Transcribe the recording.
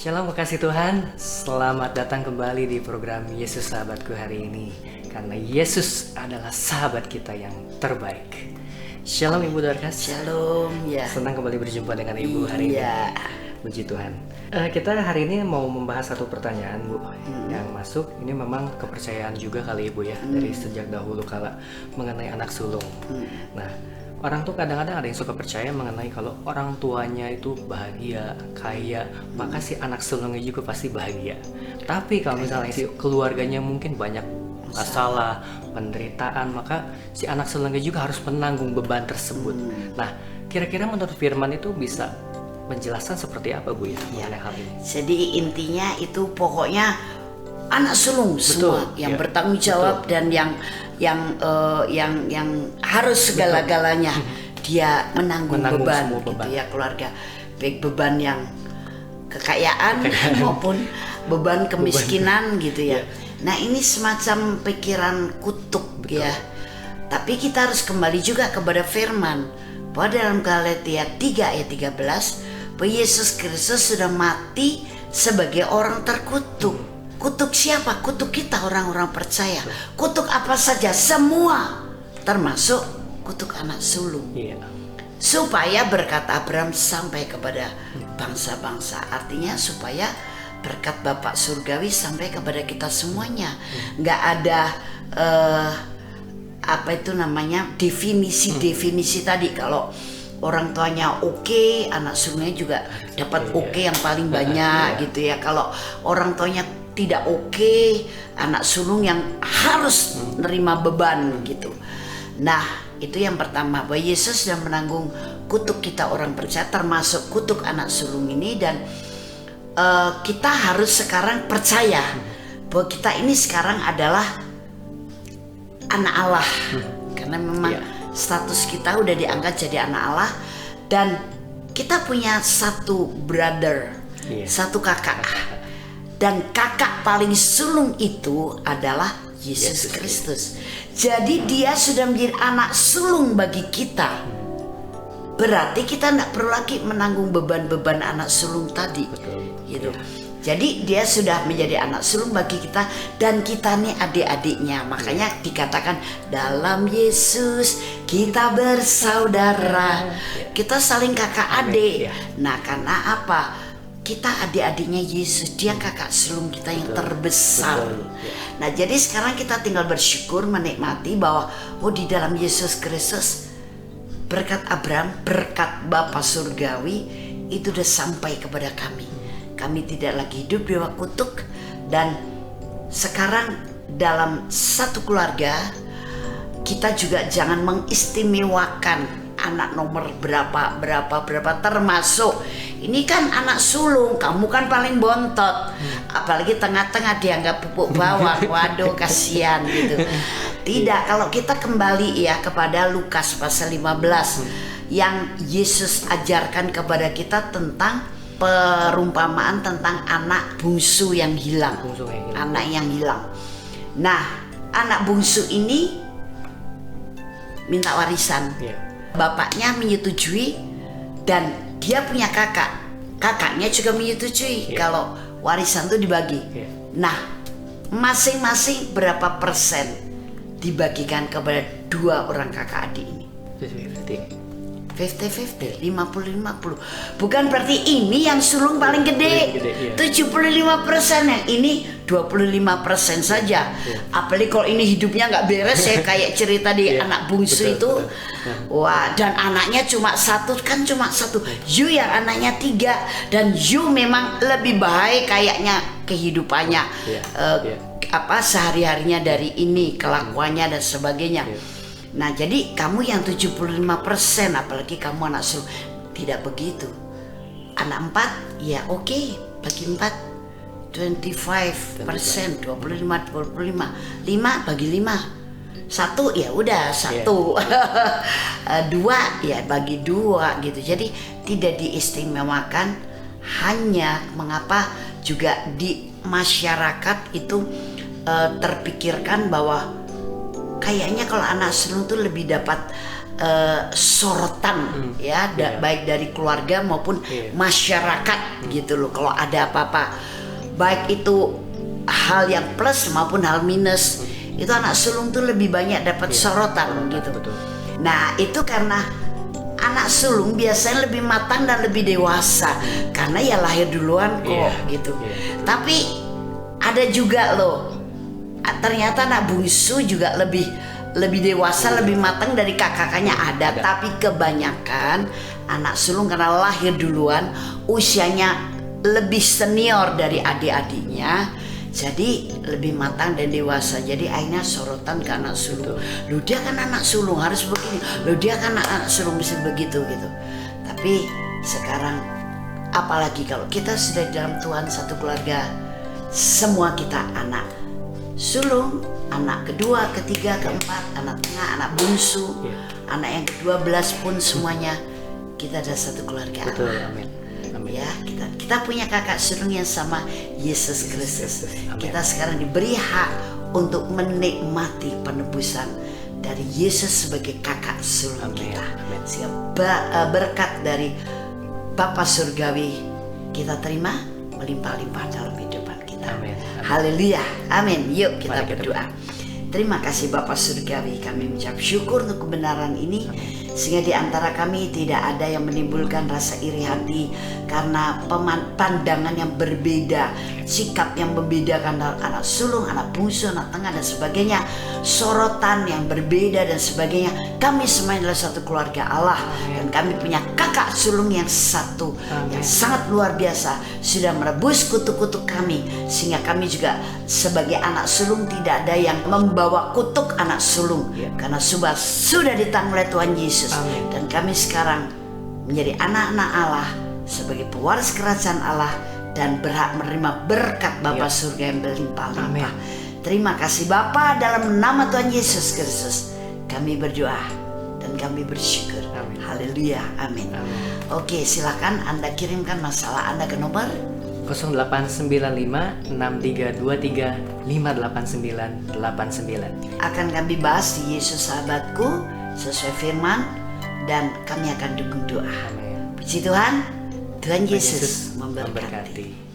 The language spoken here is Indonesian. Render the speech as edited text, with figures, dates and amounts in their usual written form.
Shalom kekasih Tuhan, selamat datang kembali di program Yesus Sahabatku hari ini. Karena Yesus adalah sahabat kita yang terbaik. Shalom Ibu Dorcas. Shalom ya. Senang kembali berjumpa dengan Ibu hari ini. Puji Tuhan. Kita hari ini mau membahas satu pertanyaan Bu yang masuk. Ini memang kepercayaan juga kali Ibu ya, dari sejak dahulu kala mengenai anak sulung. Nah, orang tuh kadang-kadang ada yang suka percaya mengenai kalau orang tuanya itu bahagia, kaya, maka si anak sulungnya juga pasti bahagia. Tapi kalau misalnya si keluarganya mungkin banyak masalah, penderitaan, maka si anak sulungnya juga harus menanggung beban tersebut. Nah, kira-kira menurut firman itu bisa menjelaskan seperti apa Bu ya mengenai hal ini? Jadi intinya itu pokoknya anak sulung semua yang bertanggung jawab dan yang harus segala-galanya dia menanggung beban gitu ya, keluarga, baik beban yang kekayaan maupun beban kemiskinan gitu ya. Nah, ini semacam pikiran kutuk ya. Tapi kita harus kembali juga kepada firman bahwa dalam Galatia 3 ayat 13 bahwa Yesus Kristus sudah mati sebagai orang terkutuk. Kutuk siapa? Kutuk kita orang-orang percaya. Kutuk apa saja? Semua, termasuk kutuk anak sulung. Supaya berkat Abraham sampai kepada bangsa-bangsa. Artinya supaya berkat Bapak Surgawi sampai kepada kita semuanya. Nggak ada definisi tadi. Kalau orang tuanya oke, anak sulungnya juga dapat oke yang paling banyak gitu ya. Kalau orang tuanya tidak oke, anak sulung yang harus nerima beban gitu. Nah, itu yang pertama, bahwa Yesus sudah menanggung kutuk kita orang percaya, termasuk kutuk anak sulung ini. Dan kita harus sekarang percaya bahwa kita ini sekarang adalah anak Allah. Karena memang status kita udah diangkat jadi anak Allah. Dan kita punya satu brother, satu kakak. Dan kakak paling sulung itu adalah Yesus Kristus. Jadi dia sudah menjadi anak sulung bagi kita. Berarti kita tidak perlu lagi menanggung beban-beban anak sulung tadi. Gitu. Jadi dia sudah menjadi anak sulung bagi kita. Dan kita nih adik-adiknya. Makanya dikatakan dalam Yesus kita bersaudara. Kita saling kakak adik. Nah, karena apa? Kita adik-adiknya Yesus, dia kakak sulung kita yang terbesar. Nah, jadi sekarang kita tinggal bersyukur, menikmati bahwa di dalam Yesus Kristus berkat Abraham, berkat Bapa Surgawi itu sudah sampai kepada kami. Kami tidak lagi hidup di bawah kutuk. Dan sekarang dalam satu keluarga kita juga jangan mengistimewakan anak nomor berapa, termasuk ini kan anak sulung, kamu kan paling bontot, apalagi tengah-tengah dianggap pupuk bawang, waduh kasihan gitu. Tidak, kalau kita kembali ya kepada Lukas pasal 15 yang Yesus ajarkan kepada kita tentang perumpamaan tentang anak bungsu yang hilang, anak yang hilang. Nah, anak bungsu ini minta warisan. Bapaknya menyetujui dan dia punya kakak. Kakaknya juga menyetujui kalau warisan itu dibagi. Nah, masing-masing berapa persen dibagikan kepada dua orang kakak adik ini? 50-50, 50-50. Bukan berarti ini yang sulung paling gede, 75%, yang ini 25% saja. Apalagi kalau ini hidupnya nggak beres ya, kayak cerita di anak bungsu itu. Wah, dan anaknya cuma satu, You yang anaknya 3, dan you memang lebih baik kayaknya kehidupannya, sehari-harinya dari ini, kelakuannya dan sebagainya. Nah, jadi kamu yang 75%, apalagi kamu anak sulung, tidak begitu. Anak 4, ya oke, bagi 4, 25%, 25, 5 bagi 5. 1 ya udah 1. 2 ya bagi 2 gitu. Jadi tidak diistimewakan. Hanya mengapa juga di masyarakat itu terpikirkan bahwa kayaknya kalau anak sulung tuh lebih dapat sorotan ya, baik dari keluarga maupun masyarakat gitu loh. Kalau ada apa-apa, baik itu hal yang plus maupun hal minus, itu anak sulung tuh lebih banyak dapat sorotan gitu. Betul. Nah itu karena anak sulung biasanya lebih matang dan lebih dewasa karena ya lahir duluan kok gitu. Tapi ada juga loh, ternyata anak bungsu juga lebih dewasa, lebih matang dari kakak-kakaknya ada. Tapi kebanyakan anak sulung karena lahir duluan, usianya lebih senior dari adik-adiknya, jadi lebih matang dan dewasa. Jadi akhirnya sorotan ke anak sulung. Loh dia kan anak sulung harus begini, loh dia kan anak sulung bisa begitu gitu. Tapi sekarang apalagi kalau kita sudah dalam Tuhan, satu keluarga, semua kita anak sulung, anak kedua, ketiga, keempat, anak tengah, anak bungsu, anak yang ke-12 pun semuanya kita ada satu keluarga. Betul, amin. Ya, kita punya kakak sulung yang sama, Yesus Kristus. Kita sekarang diberi hak untuk menikmati penebusan dari Yesus sebagai kakak sulung kita. Sehingga berkat dari Bapa Surgawi kita terima melimpah-limpah dalam kehidupan kita. Haleluya, amin. Yuk kita berdoa. Terima kasih Bapa Surgawi, kami mengucap syukur untuk kebenaran ini, sehingga di antara kami tidak ada yang menimbulkan rasa iri hati karena pandangan yang berbeda, sikap yang membedakan anak sulung, anak bungsu, anak tengah dan sebagainya, sorotan yang berbeda dan sebagainya. Kami semua adalah satu keluarga Allah. Dan kami punya kakak sulung yang satu, yang sangat luar biasa, sudah merebus kutuk-kutuk kami, sehingga kami juga sebagai anak sulung tidak ada yang membawa kutuk anak sulung, karena sudah ditanggung oleh Tuhan Yesus. Dan kami sekarang menjadi anak-anak Allah sebagai pewaris kerajaan Allah dan berhak menerima berkat Bapa surga yang berlimpah-limpah. Terima kasih Bapa, dalam nama Tuhan Yesus Kristus kami berdoa dan kami bersyukur. Haleluya, amin. Oke, silakan Anda kirimkan masalah Anda ke nomor 0895-632-58989. Akan kami bahas di Yesus Sahabatku sesuai firman, dan kami akan dukung doa. Puji Tuhan, Tuhan Yesus memberkati.